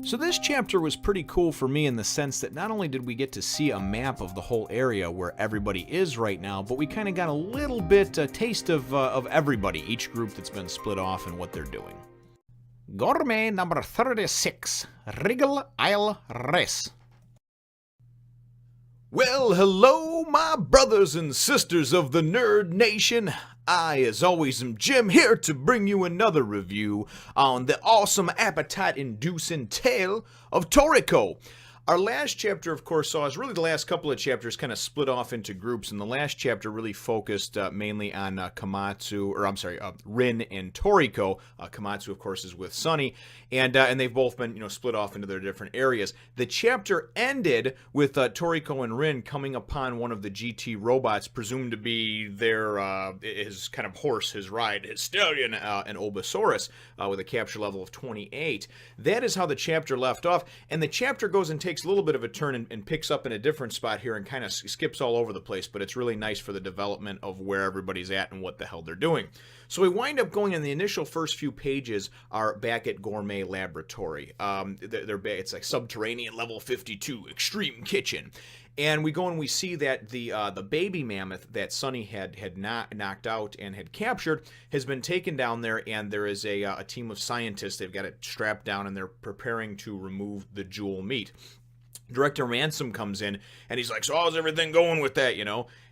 So this chapter was pretty cool for me in the sense that not only did we get to see a map of the whole area where everybody is right now, but we kind of got a little bit a taste of everybody, each group that's been split off and what they're doing. Gourmet number 36, Regal Rin. Well, hello, my brothers and sisters of the Nerd Nation. I, as always, am Jim, here to bring you another review on the awesome appetite-inducing tale of Toriko. Our last chapter, of course, saw us, really the last couple of chapters kind of split off into groups, and the last chapter really focused mainly on Komatsu, or I'm sorry, Rin and Toriko. Komatsu, of course, is with Sunny, and they've both been, split off into their different areas. The chapter ended with Toriko and Rin coming upon one of the GT robots, presumed to be his kind of horse, his ride, his stallion, an Obosaurus, with a capture level of 28. That is how the chapter left off, and the chapter goes and takes a little bit of a turn and picks up in a different spot here and kind of skips all over the place, but it's really nice for the development of where everybody's at and what the hell they're doing. So we wind up going in the initial first few pages are back at Gourmet Laboratory. It's like subterranean level 52, extreme kitchen. And we go and we see that the baby mammoth that Sunny had knocked out and had captured has been taken down there, and there is a team of scientists. They've got it strapped down, and they're preparing to remove the jewel meat. Director Mansom comes in, and he's like, so how's everything going with that,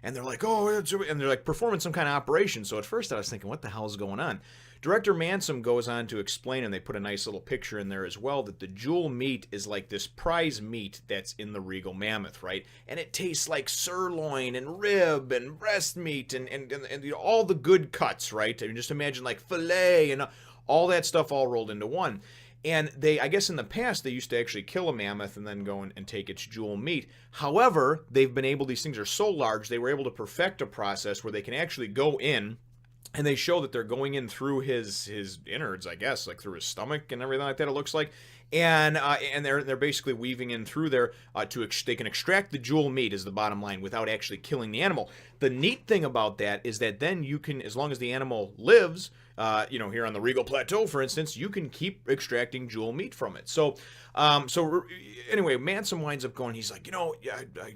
And they're like, and they're like performing some kind of operation. So at first I was thinking, what the hell is going on? Director Mansom goes on to explain, and they put a nice little picture in there as well, that the jewel meat is like this prize meat that's in the Regal Mammoth, right? And it tastes like sirloin and rib and breast meat and all the good cuts, right? I mean, just imagine like filet and all that stuff all rolled into one. And I guess in the past, they used to actually kill a mammoth and then go and take its jewel meat. However, these things are so large, they were able to perfect a process where they can actually go in, and they show that they're going in through his innards, I guess, like through his stomach and everything like that, it looks like. And they're basically weaving in through there they can extract the jewel meat is the bottom line without actually killing the animal. The neat thing about that is that then you can, as long as the animal lives, here on the Regal Plateau, for instance, you can keep extracting jewel meat from it. So anyway, Mansom winds up going, he's like, you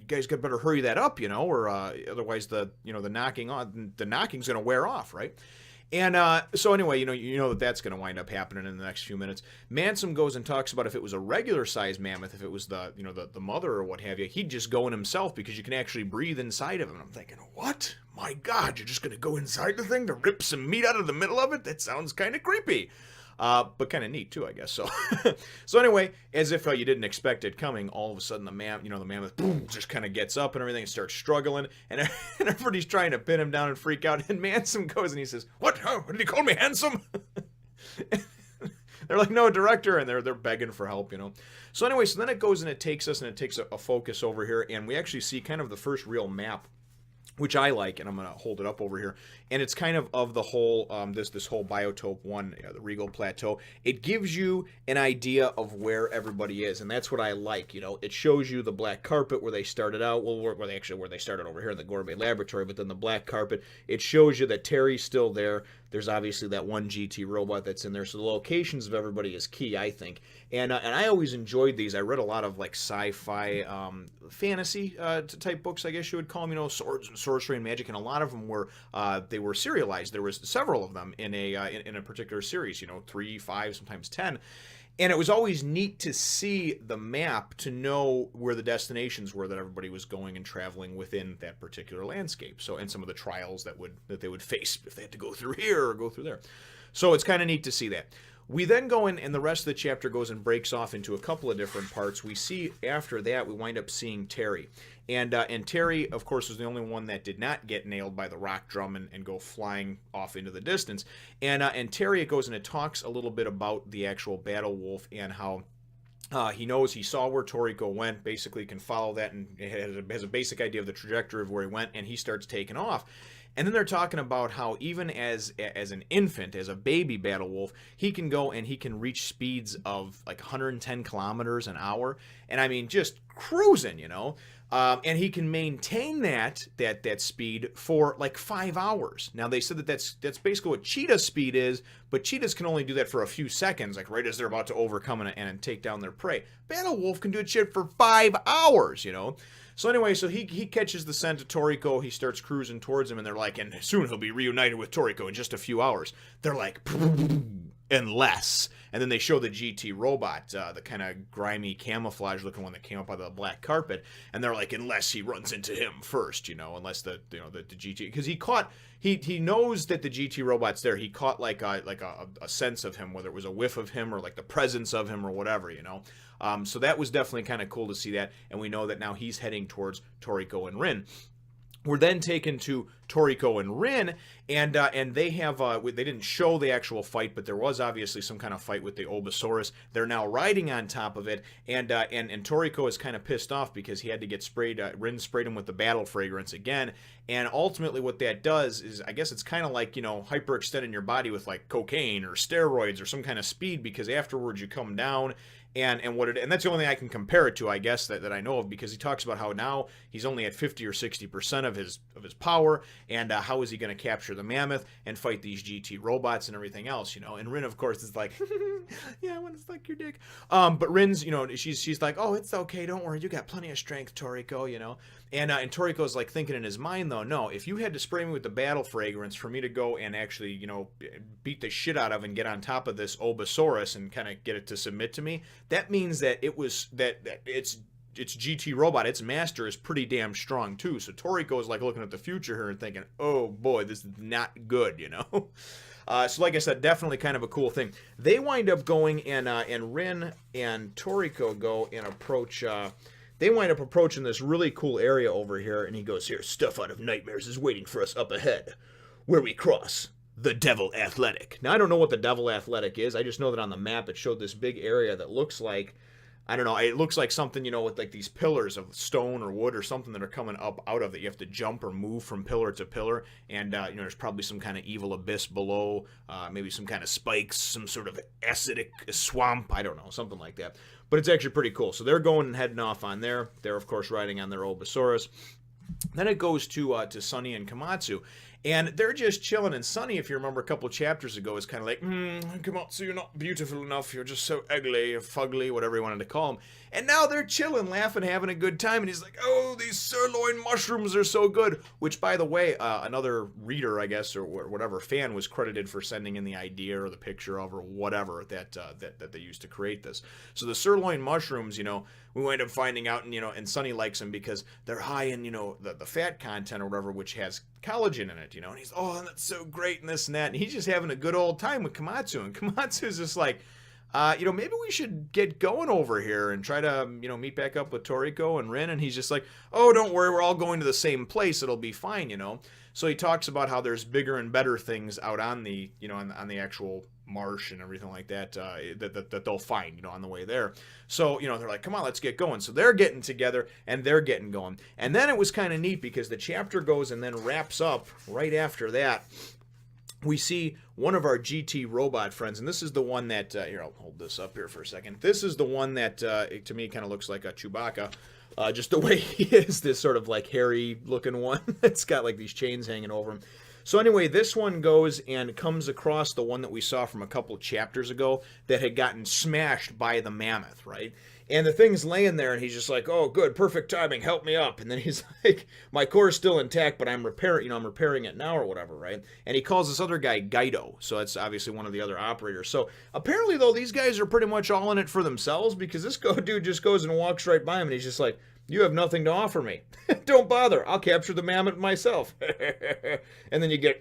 guys got better hurry that up, or otherwise the knocking's going to wear off, right? And so anyway, that's going to wind up happening in the next few minutes. Mansom goes and talks about if it was a regular sized mammoth, if it was the mother or what have you, he'd just go in himself because you can actually breathe inside of him. And I'm thinking, what? My God, you're just going to go inside the thing to rip some meat out of the middle of it? That sounds kind of creepy. But kind of neat too, I guess. So anyway, as if you didn't expect it coming, all of a sudden the mammoth boom, just kind of gets up and everything and starts struggling, and everybody's trying to pin him down and freak out. And Mansom goes and he says, "What? Oh, what did he call me, handsome?" They're like, "No, director," and they're begging for help, So anyway, so then it goes and it takes a focus over here, and we actually see kind of the first real map, which I like, and I'm going to hold it up over here. And it's kind of the whole, this whole Biotype 1, the Regal Plateau. It gives you an idea of where everybody is, and that's what I like, It shows you the black carpet where they started out, where they started over here in the Gourmet Laboratory, but then the black carpet. It shows you that Terry's still there. There's obviously that one GT robot that's in there, so the locations of everybody is key, I think. And I always enjoyed these. I read a lot of like sci-fi, fantasy type books, I guess you would call them. Swords and sorcery and magic, and a lot of them were they were serialized. There was several of them in a particular series. 3, 5, sometimes 10. And it was always neat to see the map to know where the destinations were that everybody was going and traveling within that particular landscape. So, and some of the trials that they would face if they had to go through here or go through there. So it's kind of neat to see that. We then go in, and the rest of the chapter goes and breaks off into a couple of different parts. We see after that, we wind up seeing Terry. And Terry, of course, was the only one that did not get nailed by the rock drum and go flying off into the distance. And Terry, it goes and it talks a little bit about the actual battle wolf and how he saw where Toriko went, basically can follow that, and has a basic idea of the trajectory of where he went, and he starts taking off. And then they're talking about how even as an infant, as a baby battle wolf, he can go and he can reach speeds of like 110 kilometers an hour. And I mean, just cruising, and he can maintain that speed for like 5 hours. Now they said that's basically what Cheetah speed is, but cheetahs can only do that for a few seconds, like right as they're about to overcome and take down their prey. Battle wolf can do shit for 5 hours, you know. So anyway, so he catches the scent of Toriko. He starts cruising towards him, and they're like, and soon he'll be reunited with Toriko in just a few hours. They're like, unless. And then they show the GT robot, the kind of grimy camouflage looking one that came up out of the black carpet. And they're like, unless he runs into him first, you know, unless the GT, because he knows that the GT robot's there. He caught like a sense of him, whether it was a whiff of him or like the presence of him or whatever, you know. So that was definitely kind of cool to see that. And we know that now he's heading towards Toriko and Rin. We're then taken to Toriko and Rin, and they have they didn't show the actual fight, but there was obviously some kind of fight with the Obosaurus. They're now riding on top of it, and Toriko is kind of pissed off because he had to get sprayed. Rin sprayed him with the battle fragrance again, and ultimately what that does is, I guess it's kind of like, you know, hyperextending your body with like cocaine or steroids or some kind of speed, because afterwards you come down. And that's the only thing I can compare it to, I guess, that I know of, because he talks about how now he's only at 50 or 60% of his power, and how is he going to capture the mammoth and fight these GT robots and everything else, you know. And Rin, of course, is like, yeah, I want to suck your dick. But Rin's, you know, she's like, oh, it's okay, don't worry, you got plenty of strength, Toriko, you know. And Toriko's like thinking in his mind, though, no, if you had to spray me with the battle fragrance for me to go and actually, you know, beat the shit out of and get on top of this Obosaurus and kind of get it to submit to me, that means that it's GT robot, its master, is pretty damn strong too. So Toriko is like looking at the future here and thinking, oh boy, this is not good, you know. So like I said, definitely kind of a cool thing. They wind up going and Rin and Toriko go and approach. They wind up approaching this really cool area over here, and he goes, here, stuff out of nightmares is waiting for us up ahead, where we cross the Devil Athletic. Now, I don't know what the Devil Athletic is. I just know that on the map it showed this big area that looks like, I don't know, it looks like something, you know, with like these pillars of stone or wood or something that are coming up out of it. You have to jump or move from pillar to pillar, and, you know, there's probably some kind of evil abyss below, maybe some kind of spikes, some sort of acidic swamp, I don't know, something like that. But it's actually pretty cool. So they're going and heading off on there. They're, of course, riding on their Obosaurus. Then it goes to Sunny and Komatsu. And they're just chilling. And Sunny, if you remember a couple chapters ago, is kind of like, Komatsu, you're not beautiful enough. You're just so ugly or fugly, whatever you wanted to call him. And now they're chilling, laughing, having a good time. And he's like, oh, these sirloin mushrooms are so good. Which, by the way, another reader, I guess, or whatever, fan was credited for sending in the idea or the picture of or whatever that they used to create this. So the sirloin mushrooms, you know, we wind up finding out, and, you know, and Sunny likes them because they're high in, you know, the fat content or whatever, which has collagen in it, you know. And he's, oh, that's so great and this and that. And he's just having a good old time with Komatsu. And Komatsu's just like, you know, maybe we should get going over here and try to, you know, meet back up with Toriko and Rin. And he's just like, oh, don't worry, we're all going to the same place. It'll be fine, you know. So he talks about how there's bigger and better things out on the, you know, on the actual marsh and everything like that, that they'll find, you know, on the way there. So, you know, they're like, come on, let's get going. So they're getting together and they're getting going. And then it was kind of neat because the chapter goes and then wraps up right after that. We see one of our GT robot friends, and this is the one that, here, I'll hold this up here for a second. This is the one that, to me, kind of looks like a Chewbacca. Just the way he is, this sort of like hairy looking one that's got like these chains hanging over him. So anyway, this one goes and comes across the one that we saw from a couple chapters ago that had gotten smashed by the mammoth, right? And the thing's laying there, and he's just like, oh, good, perfect timing, help me up. And then he's like, my core's still intact, but I'm repairing it now or whatever, right? And he calls this other guy Gaido, so that's obviously one of the other operators. So apparently, though, these guys are pretty much all in it for themselves, because this dude just goes and walks right by him, and he's just like, you have nothing to offer me. Don't bother. I'll capture the mammoth myself. And then you get,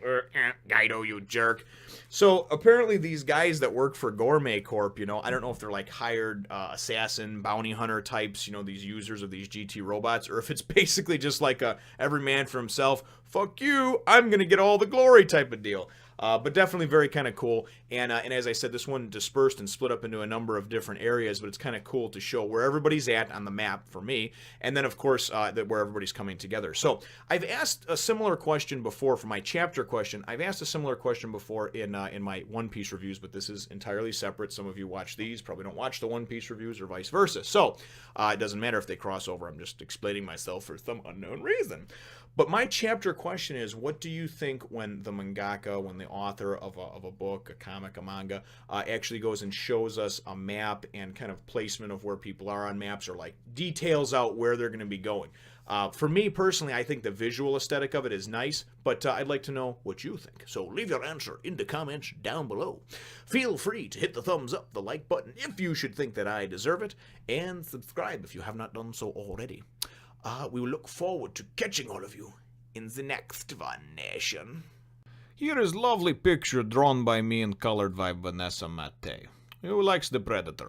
Gaido, you jerk. So apparently these guys that work for Gourmet Corp, you know, I don't know if they're like hired assassin, bounty hunter types, you know, these users of these GT robots, or if it's basically just like a every man for himself, fuck you, I'm going to get all the glory type of deal. But definitely very kind of cool. And as I said, this one dispersed and split up into a number of different areas, but it's kind of cool to show where everybody's at on the map for me. And then, of course, where everybody's coming together. So I've asked a similar question before for my chapter question. I've asked a similar question before in my One Piece reviews, but this is entirely separate. Some of you watch these, probably don't watch the One Piece reviews or vice versa. So it doesn't matter if they cross over. I'm just explaining myself for some unknown reason. But my chapter question is, what do you think when the mangaka, when the author of a book, a comic, a manga, actually goes and shows us a map and kind of placement of where people are on maps, or like details out where they're going to be going? For me personally, I think the visual aesthetic of it is nice, but I'd like to know what you think. So leave your answer in the comments down below. Feel free to hit the thumbs up, the like button if you should think that I deserve it, and subscribe if you have not done so already. We will look forward to catching all of you in the next one, nation. Here is lovely picture drawn by me and colored by Vanessa Matte, who likes the Predator.